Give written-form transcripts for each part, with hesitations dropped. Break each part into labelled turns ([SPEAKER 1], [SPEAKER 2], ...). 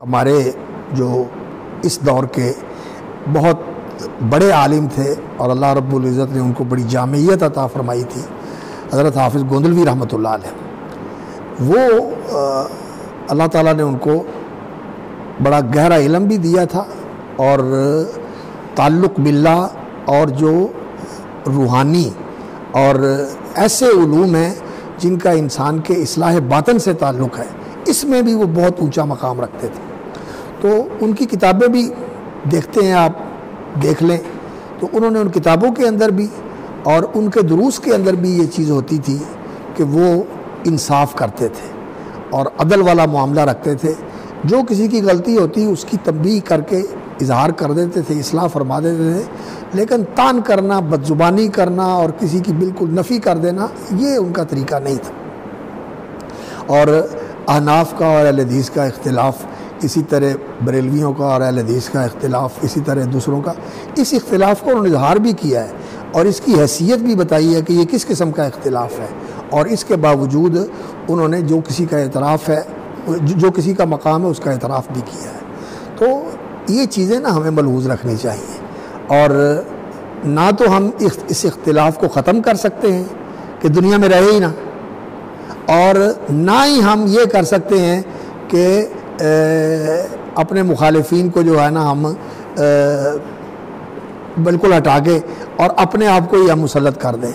[SPEAKER 1] ہمارے جو اس دور کے بہت بڑے عالم تھے اور اللہ رب العزت نے ان کو بڑی جامعیت عطا فرمائی تھی، حضرت حافظ گوندلوی رحمۃ اللہ علیہ، وہ اللہ تعالیٰ نے ان کو بڑا گہرا علم بھی دیا تھا اور تعلق باللہ اور جو روحانی اور ایسے علوم ہیں جن کا انسان کے اصلاح باطن سے تعلق ہے، اس میں بھی وہ بہت اونچا مقام رکھتے تھے۔ تو ان کی کتابیں بھی دیکھتے ہیں، آپ دیکھ لیں تو انہوں نے ان کتابوں کے اندر بھی اور ان کے دروس کے اندر بھی یہ چیز ہوتی تھی کہ وہ انصاف کرتے تھے اور عدل والا معاملہ رکھتے تھے۔ جو کسی کی غلطی ہوتی اس کی تنبیہ کر کے اظہار کر دیتے تھے، اصلاح فرما دیتے تھے، لیکن تان کرنا، بدزبانی کرنا اور کسی کی بالکل نفی کر دینا یہ ان کا طریقہ نہیں تھا۔ اور احناف کا اور اہل حدیث کا اختلاف، اسی طرح بریلویوں کا اور اہل حدیث کا اختلاف، اسی طرح دوسروں کا، اس اختلاف کو انہوں نے اظہار بھی کیا ہے اور اس کی حیثیت بھی بتائی ہے کہ یہ کس قسم کا اختلاف ہے، اور اس کے باوجود انہوں نے جو کسی کا اعتراف ہے، جو کسی کا مقام ہے، اس کا اعتراف بھی کیا ہے۔ تو یہ چیزیں نا ہمیں ملحوظ رکھنی چاہیے، اور نہ تو ہم اس اختلاف کو ختم کر سکتے ہیں کہ دنیا میں رہے ہی نہ، اور نہ ہی ہم یہ کر سکتے ہیں کہ اپنے مخالفین کو جو ہے نا ہم بالکل ہٹا کے اور اپنے آپ کو ہی ہم مسلط کر دیں۔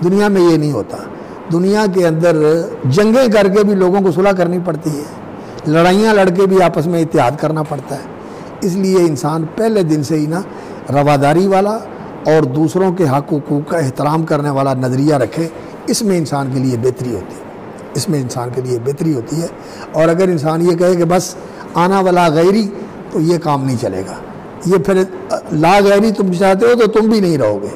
[SPEAKER 1] دنیا میں یہ نہیں ہوتا۔ دنیا کے اندر جنگیں کر کے بھی لوگوں کو صلح کرنی پڑتی ہے، لڑائیاں لڑ کے بھی آپس میں اتحاد کرنا پڑتا ہے۔ اس لیے انسان پہلے دن سے ہی نا رواداری والا اور دوسروں کے حق حقوق کا احترام کرنے والا نظریہ رکھے، اس میں انسان کے لیے بہتری ہوتی ہے، اس میں انسان کے لیے بہتری ہوتی ہے۔ اور اگر انسان یہ کہے کہ بس آنا والا غیری، تو یہ کام نہیں چلے گا۔ یہ پھر لا غیری تم چاہتے ہو تو تم بھی نہیں رہو گے،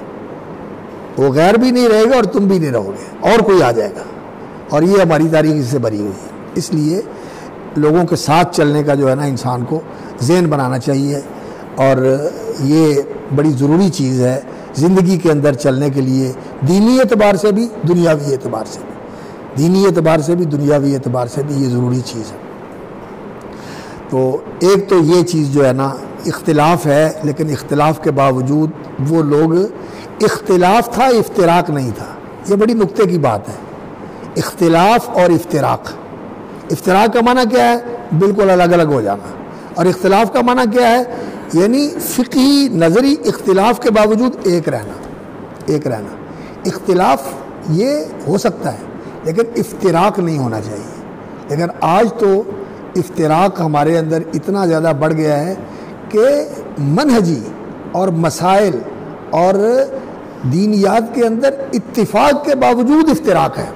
[SPEAKER 1] وہ غیر بھی نہیں رہے گا اور تم بھی نہیں رہو گے، اور کوئی آ جائے گا، اور یہ ہماری تاریخ سے بری ہوئی ہے۔ اس لیے لوگوں کے ساتھ چلنے کا جو ہے نا انسان کو ذہن بنانا چاہیے، اور یہ بڑی ضروری چیز ہے زندگی کے اندر چلنے کے لیے، دینی اعتبار سے بھی، دنیاوی اعتبار سے بھی، دینی اعتبار سے بھی، دنیاوی اعتبار سے بھی یہ ضروری چیز ہے۔ تو ایک تو یہ چیز جو ہے نا اختلاف ہے، لیکن اختلاف کے باوجود وہ لوگ، اختلاف تھا، افتراق نہیں تھا۔ یہ بڑی نکتے کی بات ہے، اختلاف اور افتراق۔ افتراق کا معنی کیا ہے؟ بالکل الگ الگ ہو جانا، اور اختلاف کا معنی کیا ہے؟ یعنی فقہی نظری اختلاف کے باوجود ایک رہنا، ایک رہنا۔ اختلاف یہ ہو سکتا ہے لیکن افتراق نہیں ہونا چاہیے۔ لیکن آج تو افتراق ہمارے اندر اتنا زیادہ بڑھ گیا ہے کہ منہجی اور مسائل اور دینیات کے اندر اتفاق کے باوجود افتراق ہے،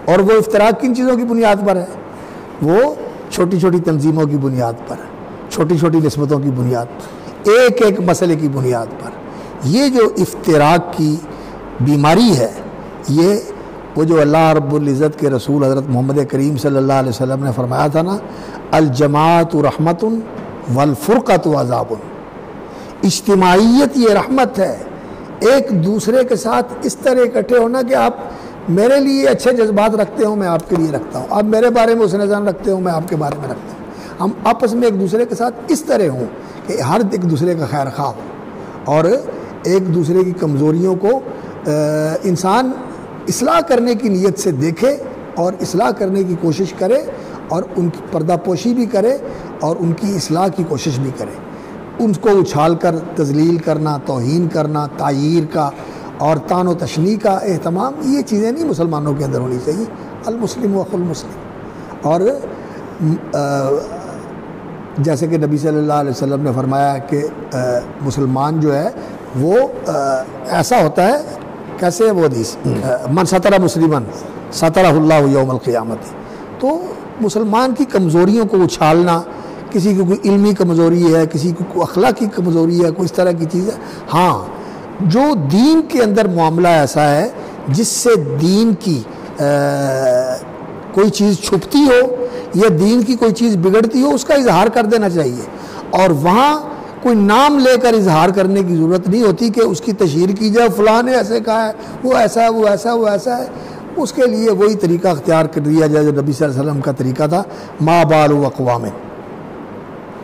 [SPEAKER 1] اور وہ افتراق کن چیزوں کی بنیاد پر ہے؟ وہ چھوٹی چھوٹی تنظیموں کی بنیاد پر، چھوٹی چھوٹی نسبتوں کی بنیاد پر، ایک ایک مسئلے کی بنیاد پر۔ یہ جو افتراق کی بیماری ہے، یہ وہ جو اللہ رب العزت کے رسول حضرت محمد کریم صلی اللہ علیہ وسلم نے فرمایا تھا نا، الجماعت رحمت والفرقۃ عذاب۔ اجتماعیت یہ رحمت ہے، ایک دوسرے کے ساتھ اس طرح اکٹھے ہونا کہ آپ میرے لیے اچھے جذبات رکھتے ہوں، میں آپ کے لیے رکھتا ہوں، آپ میرے بارے میں حسن ظن رکھتے ہوں، میں آپ کے بارے میں رکھتا ہوں۔ ہم آپس میں ایک دوسرے کے ساتھ اس طرح ہوں کہ ہر ایک دوسرے کا خیر خواہ ہو، اور ایک دوسرے کی کمزوریوں کو انسان اصلاح کرنے کی نیت سے دیکھے اور اصلاح کرنے کی کوشش کرے، اور ان کی پردہ پوشی بھی کرے اور ان کی اصلاح کی کوشش بھی کرے۔ ان کو اچھال کر تذلیل کرنا، توہین کرنا، تعییر کا اور طعن و تشنیع کا اہتمام، یہ چیزیں نہیں مسلمانوں کے اندر ہونی چاہیے۔ المسلم اخو المسلم۔ اور جیسے کہ نبی صلی اللہ علیہ وسلم نے فرمایا کہ مسلمان جو ہے وہ ایسا ہوتا ہے، کیسے ہے وہ حدیث، من ستر مسلمن سترہ اللہ یوم القیامت۔ تو مسلمان کی کمزوریوں کو اچھالنا، کسی کی کوئی علمی کمزوری ہے، کسی کی کوئی اخلاقی کمزوری ہے، کوئی اس طرح کی چیز ہے، ہاں جو دین کے اندر معاملہ ایسا ہے جس سے دین کی کوئی چیز چھپتی ہو یا دین کی کوئی چیز بگڑتی ہو، اس کا اظہار کر دینا چاہیے، اور وہاں کوئی نام لے کر اظہار کرنے کی ضرورت نہیں ہوتی کہ اس کی تشہیر کی جائے، فلاں نے ایسے کہا ہے، وہ ایسا ہے، وہ ایسا ہے، وہ ایسا ہے۔ اس کے لیے وہی طریقہ اختیار کر لیا جائے جو نبی صلی اللہ علیہ وسلم کا طریقہ تھا، ما بال اقوام،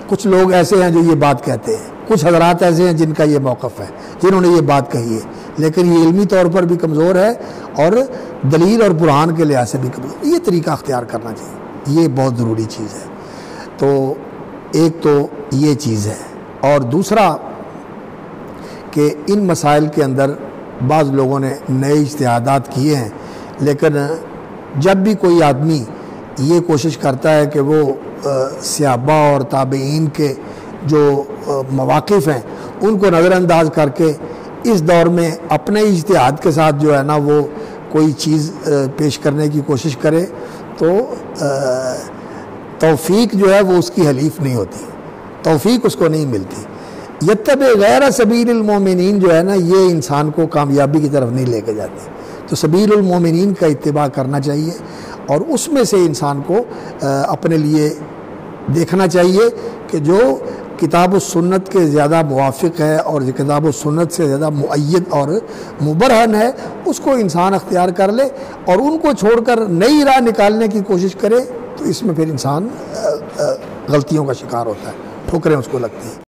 [SPEAKER 1] کچھ لوگ ایسے ہیں جو یہ بات کہتے ہیں، کچھ حضرات ایسے ہیں جن کا یہ موقف ہے، جنہوں نے یہ بات کہی ہے، لیکن یہ علمی طور پر بھی کمزور ہے اور دلیل اور برہان کے لحاظ سے بھی کمزور۔ یہ طریقہ اختیار کرنا چاہیے، یہ بہت ضروری چیز ہے۔ تو ایک تو یہ چیز ہے، اور دوسرا کہ ان مسائل کے اندر بعض لوگوں نے نئے اجتہادات کیے ہیں، لیکن جب بھی کوئی آدمی یہ کوشش کرتا ہے کہ وہ صحابہ اور تابعین کے جو مواقف ہیں ان کو نظر انداز کر کے اس دور میں اپنے اجتہاد کے ساتھ جو ہے نا وہ کوئی چیز پیش کرنے کی کوشش کرے، تو توفیق جو ہے وہ اس کی حلیف نہیں ہوتی، توفیق اس کو نہیں ملتی۔ یتبع غیر سبیل المومنین جو ہے نا، یہ انسان کو کامیابی کی طرف نہیں لے کے جاتی۔ تو سبیل المومنین کا اتباع کرنا چاہیے، اور اس میں سے انسان کو اپنے لیے دیکھنا چاہیے کہ جو کتاب و سنت کے زیادہ موافق ہے اور کتاب و سنت سے زیادہ مؤید اور مبرہن ہے، اس کو انسان اختیار کر لے، اور ان کو چھوڑ کر نئی راہ نکالنے کی کوشش کرے، تو اس میں پھر انسان غلطیوں کا شکار ہوتا ہے، ٹھوکریں اس کو لگتی ہیں۔